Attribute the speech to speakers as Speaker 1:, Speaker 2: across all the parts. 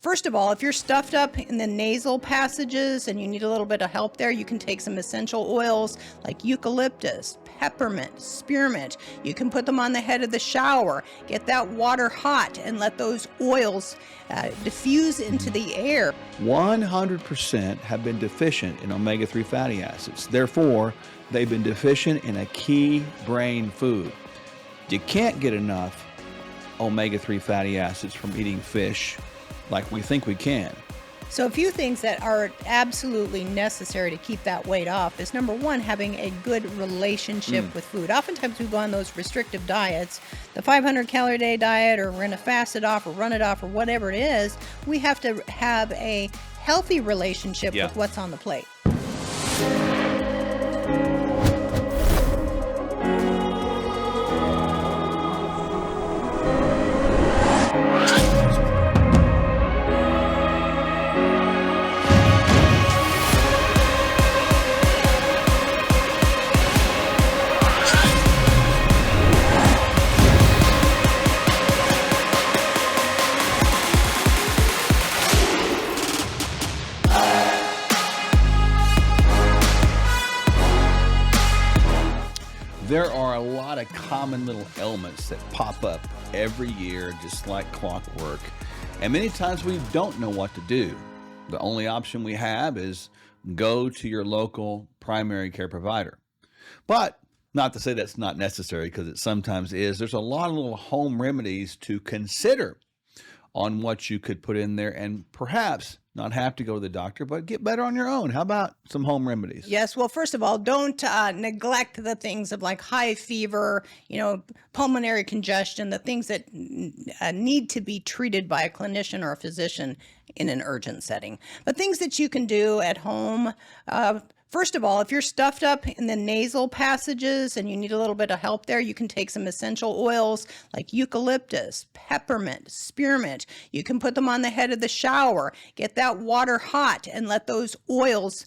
Speaker 1: First of all, if you're stuffed up in the nasal passages and you need a little bit of help there, you can take some essential oils like eucalyptus, peppermint, spearmint. You can put them on the head of the shower, get that water hot, and let those oils diffuse into the air.
Speaker 2: 100% have been deficient in omega-3 fatty acids. Therefore, they've been deficient in a key brain food. You can't get enough omega-3 fatty acids from eating fish like we think we can.
Speaker 1: So a few things that are absolutely necessary to keep that weight off is, number one, having a good relationship with food. Oftentimes we go on those restrictive diets, the 500 calorie a day diet, or we're going to fast it off or run it off or whatever it is. We have to have a healthy relationship with what's on the plate.
Speaker 2: There are a lot of common little ailments that pop up every year, just like clockwork. And many times we don't know what to do. The only option we have is go to your local primary care provider. But not to say that's not necessary, because it sometimes is. There's a lot of little home remedies to consider on what you could put in there and perhaps not have to go to the doctor, but get better on your own. How about some home remedies?
Speaker 1: Yes. Well, first of all, don't neglect the things of like high fever, pulmonary congestion, the things that need to be treated by a clinician or a physician in an urgent setting. But things that you can do at home, first of all, if you're stuffed up in the nasal passages and you need a little bit of help there, you can take some essential oils like eucalyptus, peppermint, spearmint. You can put them on the head of the shower, get that water hot, and let those oils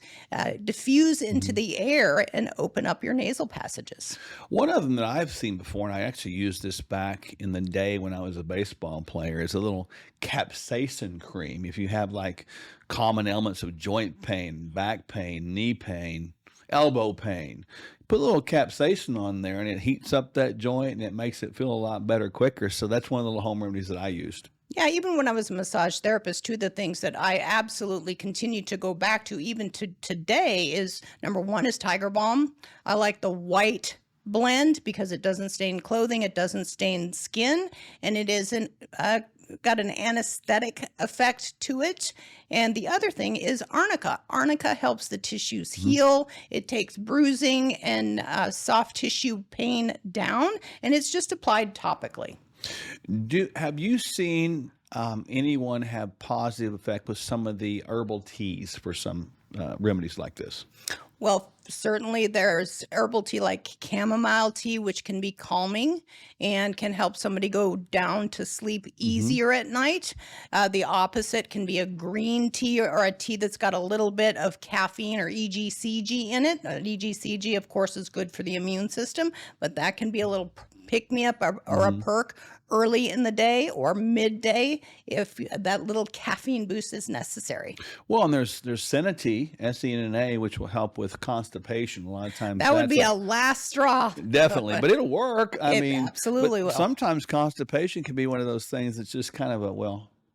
Speaker 1: diffuse into the air and open up your nasal passages.
Speaker 2: One of them that I've seen before, and I actually used this back in the day when I was a baseball player, is a little capsaicin cream. If you have like common ailments of joint pain, back pain, knee pain, elbow pain, put a little capsaicin on there and it heats up that joint and it makes it feel a lot better quicker. So that's one of the little home remedies that I used.
Speaker 1: Yeah, even when I was a massage therapist, two of the things that I absolutely continue to go back to even to today is, number one is Tiger Balm. I like the white blend because it doesn't stain clothing, it doesn't stain skin, and it isn't got an anesthetic effect to it. And the other thing is arnica. Arnica helps the tissues heal. It takes bruising and soft tissue pain down, and it's just applied topically.
Speaker 2: Have you seen anyone have positive effect with some of the herbal teas for some remedies like this?
Speaker 1: Well, certainly there's herbal tea like chamomile tea, which can be calming and can help somebody go down to sleep easier at night. The opposite can be a green tea or a tea that's got a little bit of caffeine or EGCG in it. EGCG, of course, is good for the immune system, but that can be a little pick-me-up or a perk early in the day or midday if that little caffeine boost is necessary.
Speaker 2: Well, and there's Senna-T, SENA, which will help with constipation. A lot of times
Speaker 1: that would be a last straw.
Speaker 2: Definitely, but it'll work. I mean,
Speaker 1: absolutely will.
Speaker 2: Sometimes constipation can be one of those things that's just kind of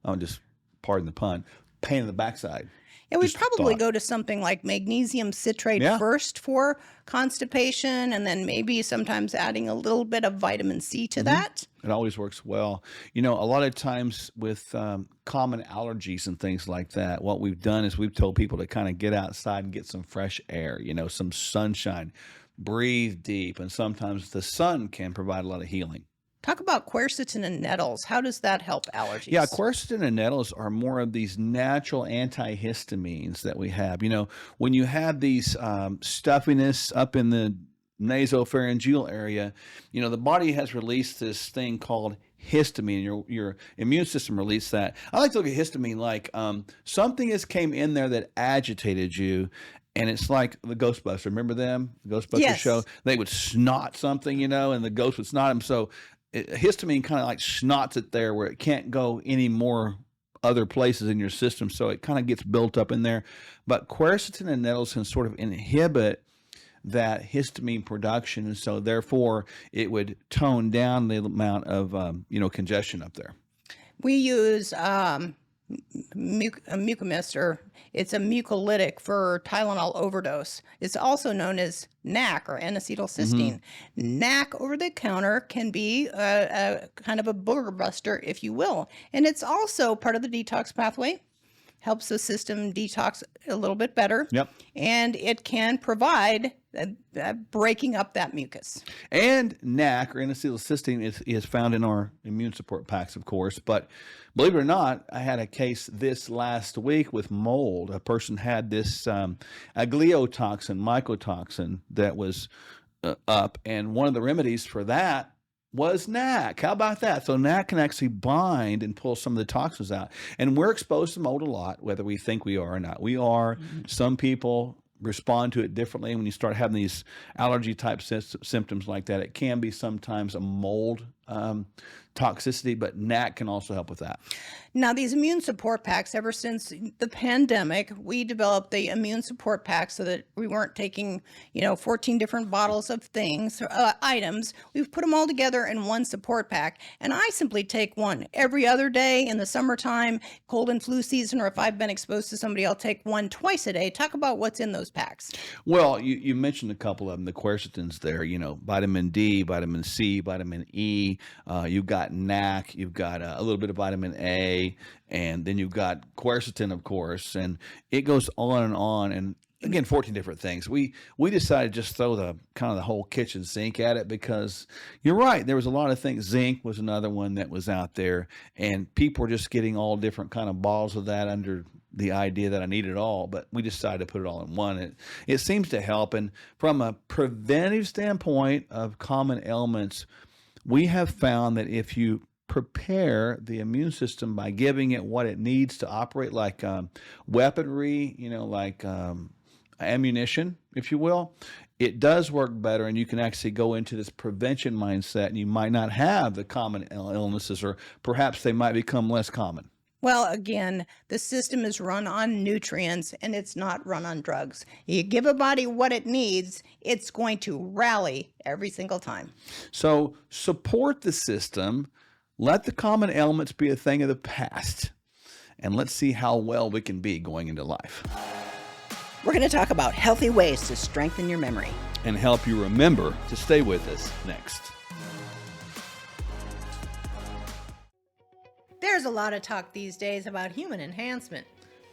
Speaker 2: I'll just pardon the pun, pain in the backside.
Speaker 1: Yeah, we'd probably go to something like magnesium citrate first for constipation, and then maybe sometimes adding a little bit of vitamin C to that.
Speaker 2: It always works well. A lot of times with common allergies and things like that, what we've done is we've told people to kind of get outside and get some fresh air, some sunshine, breathe deep, and sometimes the sun can provide a lot of healing.
Speaker 1: Talk about quercetin and nettles. How does that help allergies?
Speaker 2: Yeah, quercetin and nettles are more of these natural antihistamines that we have. When you have these stuffiness up in the nasopharyngeal area, the body has released this thing called histamine. Your immune system released that. I like to look at histamine like something came in there that agitated you. And it's like the Ghostbusters. Remember them? The Ghostbusters show? They would snot something, and the ghost would snot them. So histamine kind of like snots it there where it can't go any more other places in your system, so it kind of gets built up in there. But quercetin and nettles can sort of inhibit that histamine production, and so therefore it would tone down the amount of congestion up there.
Speaker 1: We use Mucomist, or it's a mucolytic for Tylenol overdose. It's also known as NAC, or N-acetylcysteine. NAC over the counter can be a kind of a booger buster, if you will. And it's also part of the detox pathway. Helps the system detox a little bit better.
Speaker 2: Yep.
Speaker 1: And it can provide breaking up that mucus.
Speaker 2: And NAC, or N-acetylcysteine, is found in our immune support packs, of course. But believe it or not, I had a case this last week with mold. A person had this gliotoxin, mycotoxin, that was up. And one of the remedies for that was NAC. How about that? So NAC can actually bind and pull some of the toxins out. And we're exposed to mold a lot, whether we think we are or not. We are. Some people respond to it differently. When you start having these allergy type symptoms like that, it can be sometimes a mold toxicity, but NAC can also help with that.
Speaker 1: Now, these immune support packs, ever since the pandemic, we developed the immune support pack so that we weren't taking, 14 different bottles of things, items. We've put them all together in one support pack, and I simply take one every other day in the summertime, cold and flu season, or if I've been exposed to somebody, I'll take one twice a day. Talk about what's in those packs.
Speaker 2: Well, you mentioned a couple of them, the quercetins there, vitamin D, vitamin C, vitamin E. You've got NAC, you've got a little bit of vitamin A, and then you've got quercetin, of course, and it goes on and on. And again, 14 different things. We decided to just throw the whole kitchen sink at it, because you're right, there was a lot of things. Zinc was another one that was out there, and people were just getting all different kind of balls of that under the idea that I need it all, but we decided to put it all in one. It seems to help. And from a preventive standpoint of common ailments, we have found that if you prepare the immune system by giving it what it needs to operate like weaponry, like ammunition, if you will, it does work better, and you can actually go into this prevention mindset, and you might not have the common illnesses, or perhaps they might become less common.
Speaker 1: Well, again, the system is run on nutrients, and it's not run on drugs. You give a body what it needs, it's going to rally every single time.
Speaker 2: So support the system. Let the common ailments be a thing of the past, and let's see how well we can be going into life.
Speaker 1: We're going to talk about healthy ways to strengthen your memory
Speaker 2: and help you remember to stay with us next.
Speaker 1: There's a lot of talk these days about human enhancement.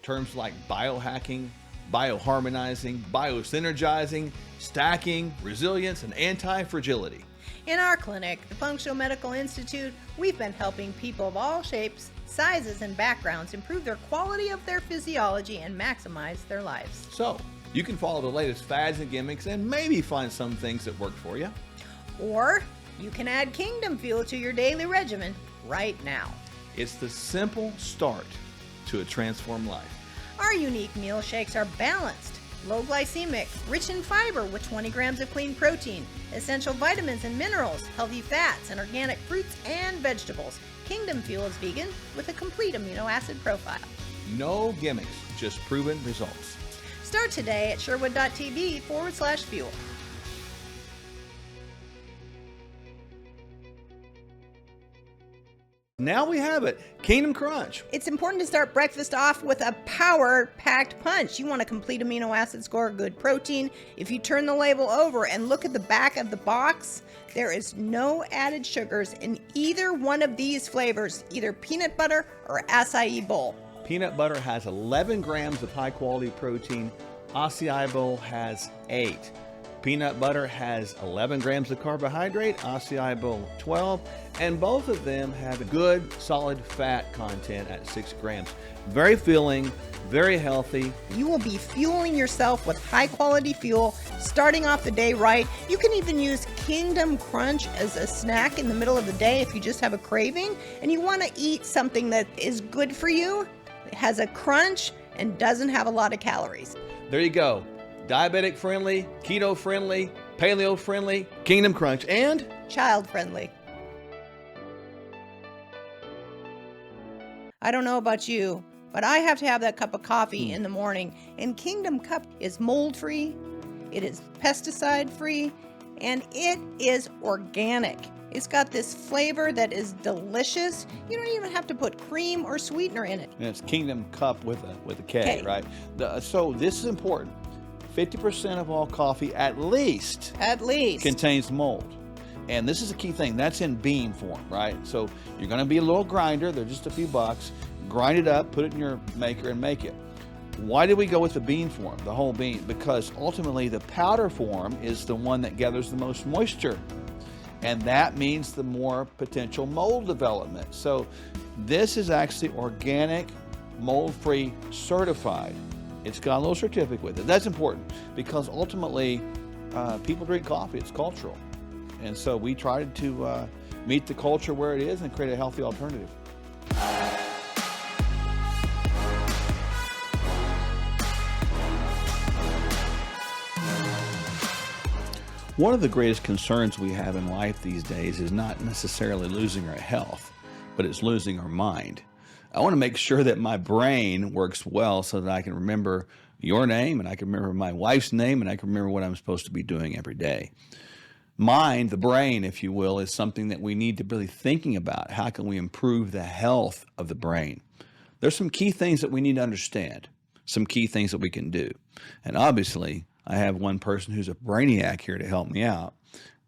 Speaker 2: Terms like biohacking, bioharmonizing, biosynergizing, stacking, resilience, and anti-fragility.
Speaker 1: In our clinic, the Functional Medical Institute, we've been helping people of all shapes, sizes, and backgrounds improve their quality of their physiology and maximize their lives.
Speaker 2: So, you can follow the latest fads and gimmicks and maybe find some things that work for you.
Speaker 1: Or you can add Kingdom Fuel to your daily regimen right now.
Speaker 2: It's the simple start to a transformed life.
Speaker 1: Our unique meal shakes are balanced, low glycemic, rich in fiber with 20 grams of clean protein, essential vitamins and minerals, healthy fats, and organic fruits and vegetables. Kingdom Fuel is vegan with a complete amino acid profile.
Speaker 2: No gimmicks, just proven results.
Speaker 1: Start today at sherwood.tv/fuel.
Speaker 2: Now we have it, Kingdom Crunch.
Speaker 1: It's important to start breakfast off with a power-packed punch. You want a complete amino acid score, good protein. If you turn the label over and look at the back of the box, there is no added sugars in either one of these flavors, either peanut butter or acai bowl.
Speaker 2: Peanut butter has 11 grams of high-quality protein. Acai bowl has 8. Peanut butter has 11 grams of carbohydrate, acai bowl 12, and both of them have a good solid fat content at 6 grams. Very filling, very healthy.
Speaker 1: You will be fueling yourself with high quality fuel, starting off the day right. You can even use Kingdom Crunch as a snack in the middle of the day if you just have a craving and you want to eat something that is good for you, has a crunch, and doesn't have a lot of calories.
Speaker 2: There you go. Diabetic friendly, keto friendly, paleo friendly, Kingdom Crunch, and
Speaker 1: child friendly. I don't know about you, but I have to have that cup of coffee in the morning. And Kingdom Cup is mold free, it is pesticide free, and it is organic. It's got this flavor that is delicious. You don't even have to put cream or sweetener in it.
Speaker 2: And it's Kingdom Cup with a K,
Speaker 1: K.
Speaker 2: right? So this is important. 50% of all coffee at least contains mold. And this is a key thing. That's in bean form, right? So you're going to be a little grinder. They're just a few bucks. Grind it up, put it in your maker, and make it. Why did we go with the bean form, the whole bean? Because ultimately the powder form is the one that gathers the most moisture. And that means the more potential mold development. So this is actually organic, mold-free, certified. It's got a little certificate with it. That's important because ultimately people drink coffee. It's cultural. And so we tried to meet the culture where it is and create a healthy alternative. One of the greatest concerns we have in life these days is not necessarily losing our health, but it's losing our mind. I want to make sure that my brain works well so that I can remember your name and I can remember my wife's name and I can remember what I'm supposed to be doing every day. Mind, the brain, if you will, is something that we need to really thinking about. How can we improve the health of the brain? There's some key things that we need to understand, some key things that we can do. And obviously, I have one person who's a brainiac here to help me out,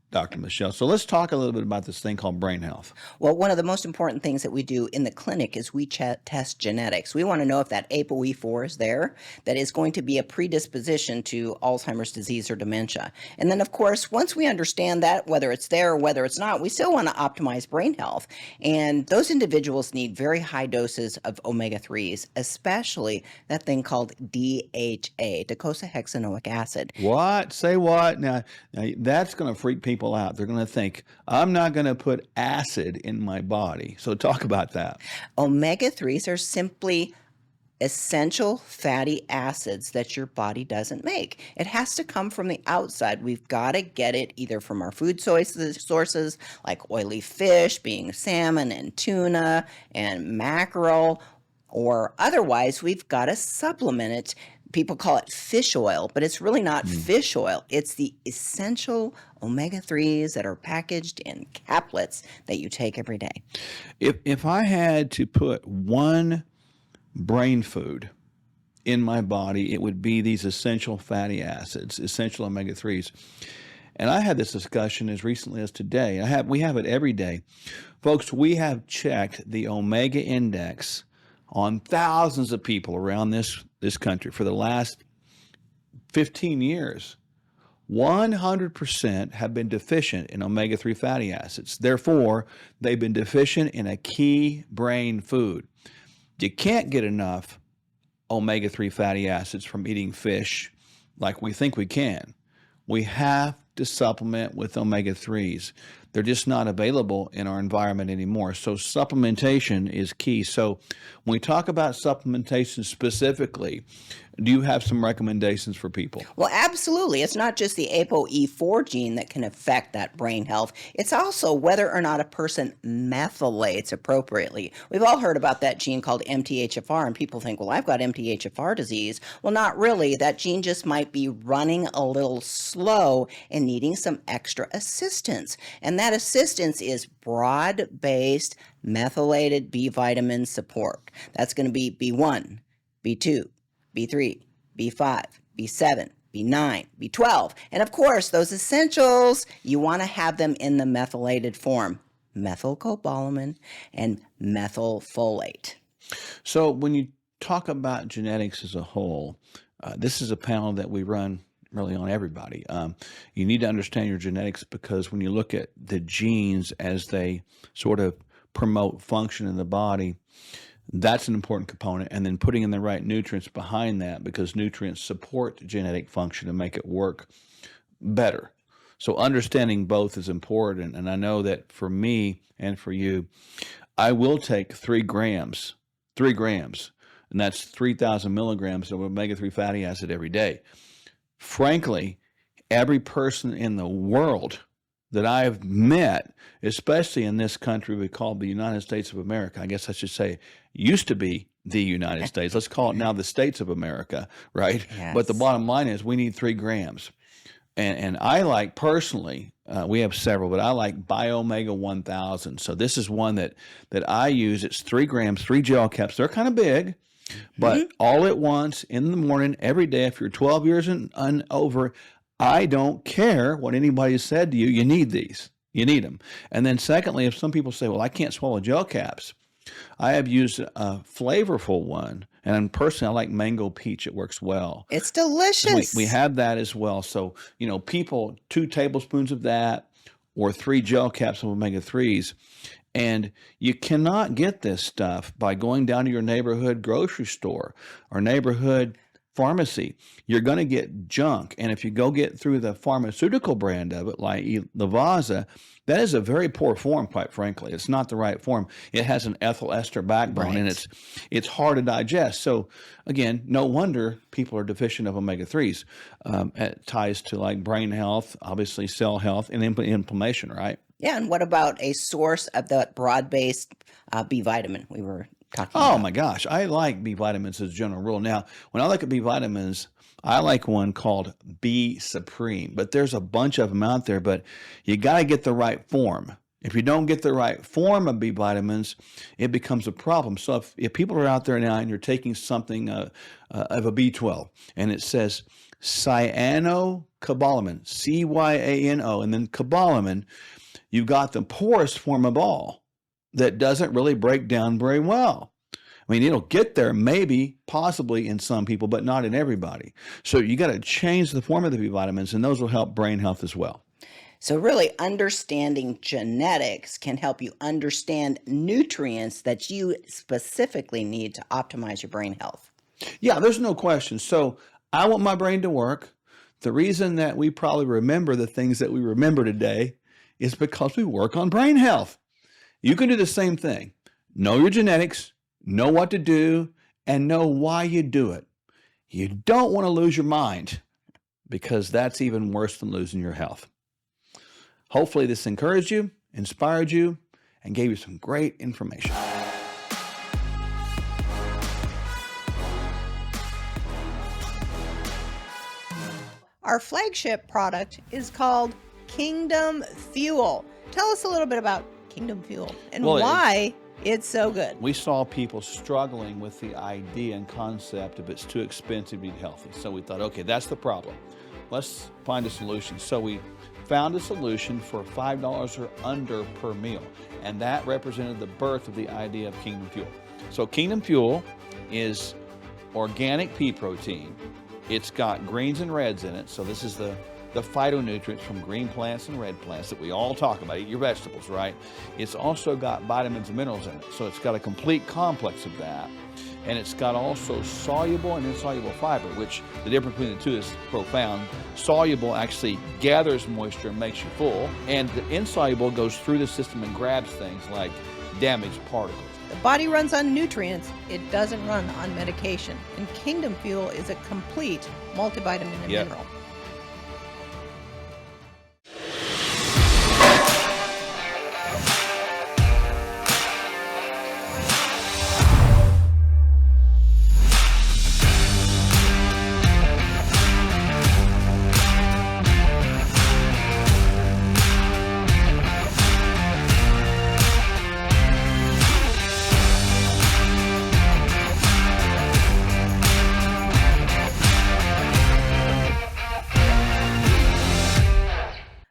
Speaker 2: Dr. Michele. So let's talk a little bit about this thing called brain health.
Speaker 3: Well, one of the most important things that we do in the clinic is we test genetics. We want to know if that ApoE4 is there, that is going to be a predisposition to Alzheimer's disease or dementia. And then, of course, once we understand that, whether it's there or whether it's not, we still want to optimize brain health. And those individuals need very high doses of omega-3s, especially that thing called DHA, docosahexaenoic acid.
Speaker 2: What? Say what? Now that's going to freak people out. They're going to think, I'm not going to put acid in my body. So talk about that.
Speaker 3: Omega-3s are simply essential fatty acids that your body doesn't make. It has to come from the outside. We've got to get it either from our food sources like oily fish, being salmon and tuna and mackerel, or otherwise we've got to supplement it. People call it fish oil, but it's really not fish oil. It's the essential omega-3s that are packaged in caplets that you take every day.
Speaker 2: If I had to put one brain food in my body, it would be these essential fatty acids, essential omega-3s. And I had this discussion as recently as today. We have it every day. Folks, we have checked the omega index on thousands of people around this country for the last 15 years. 100% have been deficient in omega-3 fatty acids. Therefore, they've been deficient in a key brain food. You can't get enough omega-3 fatty acids from eating fish like we think we can. We have to supplement with omega-3s. They're just not available in our environment anymore. So supplementation is key. So when we talk about supplementation specifically, do you have some recommendations for people?
Speaker 3: Well, absolutely. It's not just the ApoE4 gene that can affect that brain health. It's also whether or not a person methylates appropriately. We've all heard about that gene called MTHFR, and people think, well, I've got MTHFR disease. Well, not really. That gene just might be running a little slow and needing some extra assistance. And that assistance is broad-based methylated B vitamin support. That's going to be B1, B2, B3, B5, B7, B9, B12. And of course, those essentials, you want to have them in the methylated form. Methylcobalamin and methylfolate.
Speaker 2: So when you talk about genetics as a whole, this is a panel that we run really on everybody. You need to understand your genetics because when you look at the genes as they sort of promote function in the body, that's an important component. And then putting in the right nutrients behind that because nutrients support genetic function and make it work better. So understanding both is important. And I know that for me and for you, I will take 3 grams, and that's 3,000 milligrams of omega-3 fatty acid every day. Frankly, every person in the world that I've met, especially in this country we call the United States of America. I guess I should say used to be the United States. Let's call it now the States of America, right? But the
Speaker 3: Yes.
Speaker 2: bottom line is we need 3 grams. And I like personally, we have several, but I like Biomega 1000. So this is one that I use. It's 3 grams, 3 gel caps. They're kind of big, but all at once in the morning, every day. If you're 12 years and over, I don't care what anybody said to you. You need these. You need them. And then secondly, if some people say, well, I can't swallow gel caps, I have used a flavorful one, and personally, I like mango peach. It works well.
Speaker 3: It's
Speaker 2: So
Speaker 3: delicious.
Speaker 2: we have that as well. So, people, 2 tablespoons of that or 3 gel caps of omega-3s. And you cannot get this stuff by going down to your neighborhood grocery store or neighborhood pharmacy. You're going to get junk. And if you go get through the pharmaceutical brand of it, like Lavazza, that is a very poor form, quite frankly. It's not the right form. It has an ethyl ester backbone, and
Speaker 3: Right.
Speaker 2: it's hard to digest. So again, no wonder people are deficient of omega-3s. It ties to like brain health, obviously cell health, and inflammation, right?
Speaker 3: Yeah, and what about a source of that broad-based B vitamin we were talking
Speaker 2: Oh
Speaker 3: about?
Speaker 2: my gosh, I like B vitamins as a general rule. Now, when I look at B vitamins, I like one called B Supreme, but there's a bunch of them out there, but you got to get the right form. If you don't get the right form of B vitamins, it becomes a problem. So if people are out there now and you're taking something of a B12 and it says cyanocobalamin, CYANO, and then cobalamin, you've got the poorest form of all that doesn't really break down very well. I mean, it'll get there maybe, possibly in some people, but not in everybody. So you got to change the form of the B vitamins, and those will help brain health as well.
Speaker 3: So really understanding genetics can help you understand nutrients that you specifically need to optimize your brain health.
Speaker 2: Yeah, there's no question. So I want my brain to work. The reason that we probably remember the things that we remember today is because we work on brain health. You can do the same thing. Know your genetics, know what to do, and know why you do it. You don't want to lose your mind, because that's even worse than losing your health. Hopefully this encouraged you, inspired you, and gave you some great information.
Speaker 1: Our flagship product is called Kingdom Fuel. Tell us a little bit about Kingdom Fuel and
Speaker 2: Well,
Speaker 1: why it's so good.
Speaker 2: We saw people struggling with the idea and concept of it's too expensive to eat healthy. So we thought, okay, that's the problem. Let's find a solution. So we found a solution for $5 or under per meal. And that represented the birth of the idea of Kingdom Fuel. So Kingdom Fuel is organic pea protein. It's got greens and reds in it. So this is the phytonutrients from green plants and red plants that we all talk about. Eat your vegetables, right? It's also got vitamins and minerals in it. So it's got a complete complex of that. And it's got also soluble and insoluble fiber, which the difference between the two is profound. Soluble actually gathers moisture and makes you full. And the insoluble goes through the system and grabs things like damaged particles.
Speaker 1: The body runs on nutrients, it doesn't run on medication. And Kingdom Fuel is a complete multivitamin and
Speaker 2: Yep.
Speaker 1: mineral.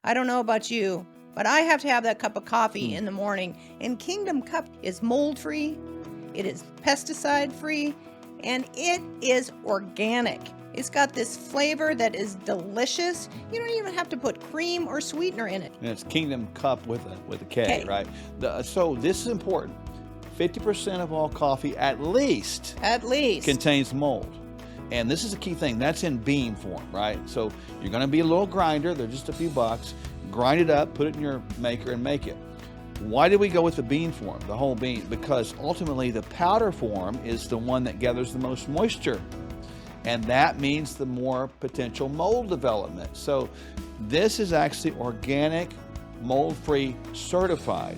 Speaker 1: I don't know about you, but I have to have that cup of coffee in the morning. And Kingdom Cup is mold free, it is pesticide free, and it is organic. It's got this flavor that is delicious. You don't even have to put cream or sweetener in it.
Speaker 2: And it's Kingdom Cup with a K,
Speaker 1: K.
Speaker 2: right? So this is important. 50% of all coffee at least
Speaker 1: At least.
Speaker 2: contains mold. And this is a key thing. That's in bean form, right? So you're going to be a little grinder. They're just a few bucks. Grind it up, put it in your maker, and make it. Why did we go with the bean form, the whole bean? Because ultimately the powder form is the one that gathers the most moisture. And that means the more potential mold development. So this is actually organic mold-free certified.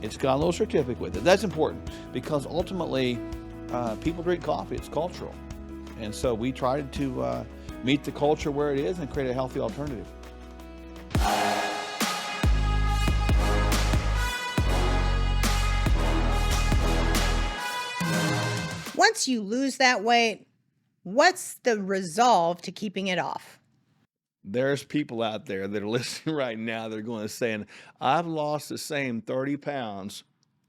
Speaker 2: It's got a little certificate with it. That's important because ultimately people drink coffee. It's cultural. And so we tried to meet the culture where it is and create a healthy alternative.
Speaker 1: Once you lose that weight, what's the resolve to keeping it off?
Speaker 2: There's people out there that are listening right now. They're going to saying, I've lost the same 30 pounds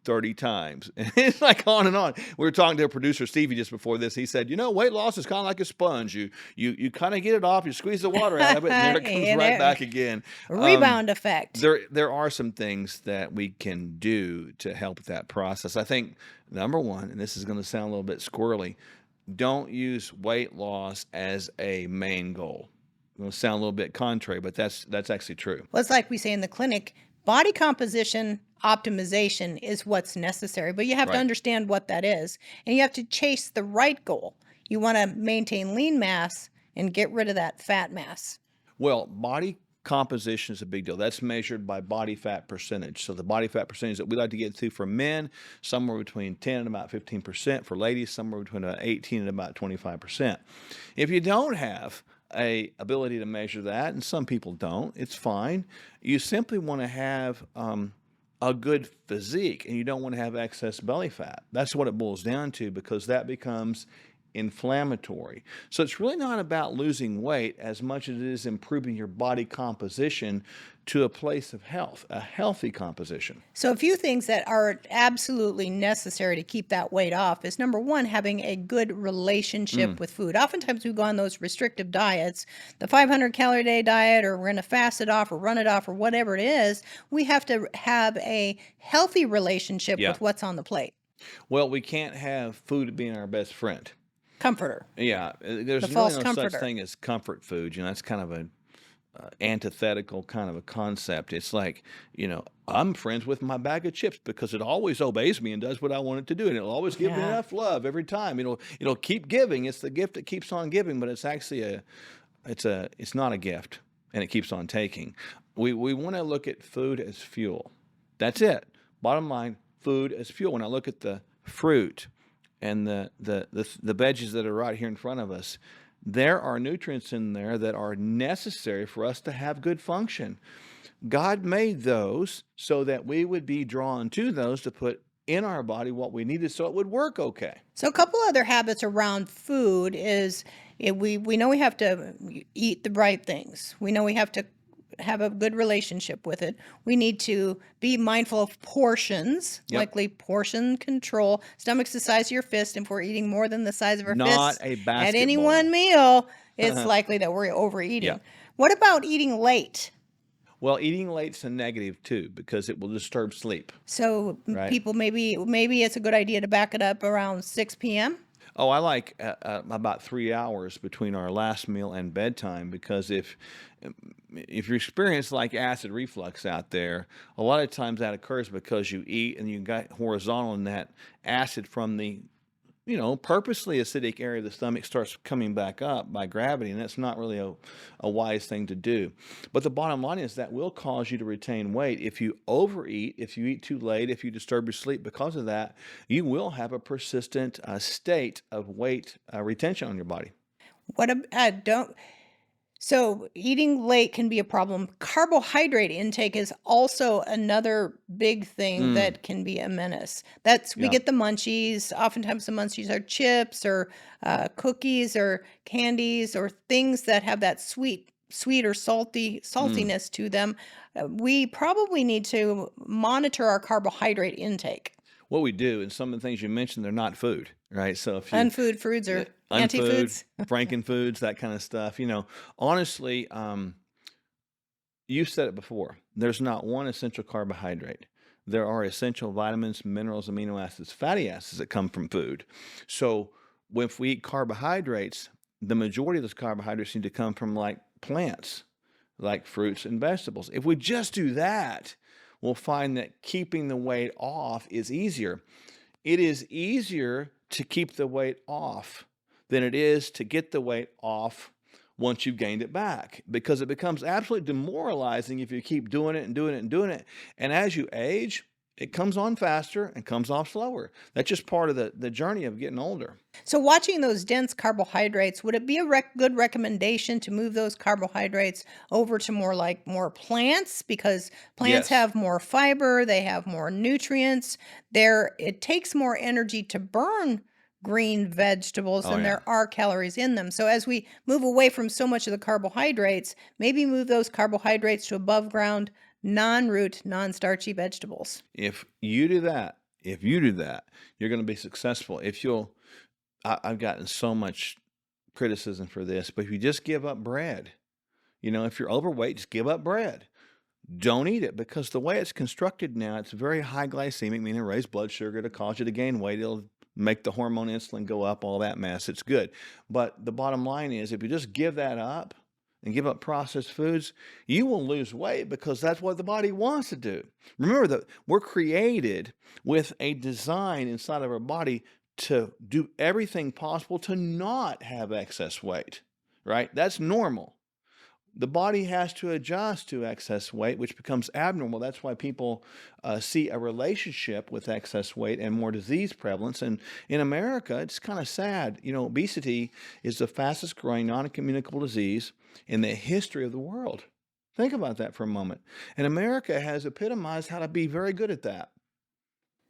Speaker 2: 30 times. And it's like on and on. We were talking to a producer, Stevie, just before this. He said, weight loss is kind of like a sponge. You kind of get it off, you squeeze the water out of it, and there it comes right back again.
Speaker 1: Rebound effect.
Speaker 2: There are some things that we can do to help with that process. I think, number one, and this is going to sound a little bit squirrely, don't use weight loss as a main goal. It's going to sound a little bit contrary, but that's actually true.
Speaker 1: Well, it's like we say in the clinic, body composition optimization is what's necessary, but you have to understand what that is, and you have to chase the right goal. You want to maintain lean mass and get rid of that fat mass.
Speaker 2: Well, body composition is a big deal. That's measured by body fat percentage. So the body fat percentage that we like to get to for men, somewhere between 10 and about 15%. For ladies, somewhere between 18 and about 25%. If you don't have a ability to measure that, and some people don't, it's fine. You simply want to have a good physique, and you don't want to have excess belly fat. That's what it boils down to, because that becomes inflammatory. So it's really not about losing weight as much as it is improving your body composition to a place of health, a healthy composition.
Speaker 1: So a few things that are absolutely necessary to keep that weight off is, number one, having a good relationship with food. Oftentimes we go on those restrictive diets, the 500 calorie a day diet, or we're going to fast it off or run it off or whatever it is. We have to have a healthy relationship with what's on the plate.
Speaker 2: Well, we can't have food being our best friend.
Speaker 1: Comforter.
Speaker 2: Yeah, there's really no such thing as comfort food. That's kind of an antithetical kind of a concept. It's like, I'm friends with my bag of chips because it always obeys me and does what I want it to do, and it'll always give me enough love every time. It'll keep giving. It's the gift that keeps on giving, but it's actually it's not a gift, and it keeps on taking. We want to look at food as fuel. That's it. Bottom line, food as fuel. When I look at the fruit and the veggies that are right here in front of us, there are nutrients in there that are necessary for us to have good function. God made those so that we would be drawn to those to put in our body what we needed so it would work okay.
Speaker 1: So a couple other habits around food is we know we have to eat the right things. We know we have to have a good relationship with it. We need to be mindful of portions, likely portion control. Stomach's the size of your fist, and if we're eating more than the size of our fist at any one meal, it's likely that we're overeating. What about eating late?
Speaker 2: Well, eating late's a negative too, because it will disturb sleep.
Speaker 1: So people, maybe it's a good idea to back it up around 6 p.m.?
Speaker 2: Oh, I like about 3 hours between our last meal and bedtime, because if you experience like acid reflux out there, a lot of times that occurs because you eat and you got horizontal, and that acid from the purposely acidic area of the stomach starts coming back up by gravity, and that's not really a wise thing to do. But the bottom line is that will cause you to retain weight. If you overeat, if you eat too late, if you disturb your sleep because of that, you will have a persistent state of weight retention on your body.
Speaker 1: So eating late can be a problem. Carbohydrate intake is also another big thing that can be a menace. We get the munchies. Oftentimes the munchies are chips or cookies or candies or things that have that sweet or saltiness to them. We probably need to monitor our carbohydrate intake.
Speaker 2: What we do, and some of the things you mentioned, they're not food, right? So if
Speaker 1: unfood foods or anti-foods,
Speaker 2: frankenfoods, that kind of stuff. Honestly, you said it before. There's not one essential carbohydrate. There are essential vitamins, minerals, amino acids, fatty acids that come from food. So if we eat carbohydrates, the majority of those carbohydrates need to come from like plants, like fruits and vegetables. If we just do that, we'll find that keeping the weight off is easier. It is easier to keep the weight off than it is to get the weight off once you've gained it back, because it becomes absolutely demoralizing if you keep doing it and doing it and doing it. And as you age, it comes on faster and comes off slower. That's just part of the journey of getting older.
Speaker 1: So watching those dense carbohydrates, would it be a good recommendation to move those carbohydrates over to more plants, because plants
Speaker 2: Yes.
Speaker 1: have more fiber, they have more nutrients. It takes more energy to burn green vegetables
Speaker 2: Oh,
Speaker 1: than
Speaker 2: yeah.
Speaker 1: there are calories in them. So as we move away from so much of the carbohydrates, maybe move those carbohydrates to above ground, non-root, non-starchy vegetables.
Speaker 2: If you do that, you're going to be successful. I've gotten so much criticism for this, but if you just give up bread, if you're overweight, just give up bread. Don't eat it, because the way it's constructed now, it's very high glycemic, meaning raise blood sugar to cause you to gain weight. It'll make the hormone insulin go up, all that mess. It's good. But the bottom line is, if you just give that up and give up processed foods, you will lose weight, because that's what the body wants to do. Remember that we're created with a design inside of our body to do everything possible to not have excess weight, right? That's normal. The body has to adjust to excess weight, which becomes abnormal. That's why people see a relationship with excess weight and more disease prevalence. And in America, it's kind of sad. Obesity is the fastest growing non-communicable disease in the history of the world. Think about that for a moment. And America has epitomized how to be very good at that,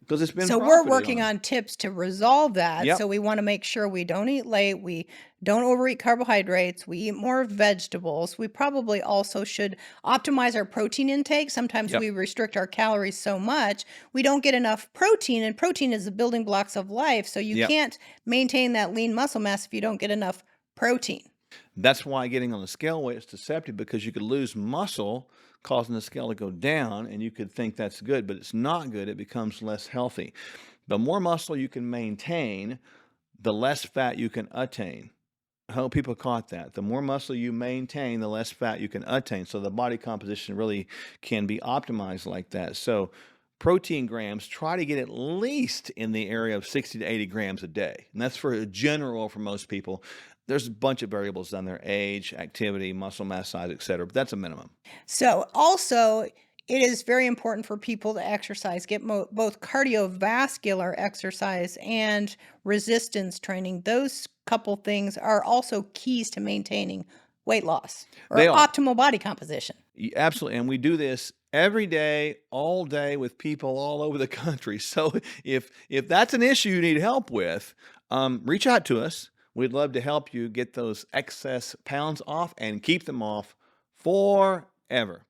Speaker 2: because it's been
Speaker 1: So we're
Speaker 2: profited
Speaker 1: working
Speaker 2: on.
Speaker 1: on tips to resolve that.
Speaker 2: Yep.
Speaker 1: So we want to make sure we don't eat late, we don't overeat carbohydrates, we eat more vegetables. We probably also should optimize our protein intake. Sometimes
Speaker 2: Yep.
Speaker 1: we restrict our calories so much, we don't get enough protein, and protein is the building blocks of life. So you
Speaker 2: Yep.
Speaker 1: can't maintain that lean muscle mass if you don't get enough protein.
Speaker 2: That's why getting on the scale weight is deceptive, because you could lose muscle, causing the scale to go down, and you could think that's good, but it's not good. It becomes less healthy. The more muscle you can maintain, the less fat you can attain. I hope people caught that. The more muscle you maintain, the less fat you can attain. So the body composition really can be optimized like that. So protein grams, try to get at least in the area of 60 to 80 grams a day. And that's for a general for most people. There's a bunch of variables down there: age, activity, muscle mass size, etc. But that's a minimum.
Speaker 1: So also, it is very important for people to exercise, get both cardiovascular exercise and resistance training. Those couple things are also keys to maintaining weight loss or
Speaker 2: They are.
Speaker 1: optimal body composition.
Speaker 2: Absolutely. And we do this every day, all day, with people all over the country. So if that's an issue you need help with, reach out to us. We'd love to help you get those excess pounds off and keep them off forever.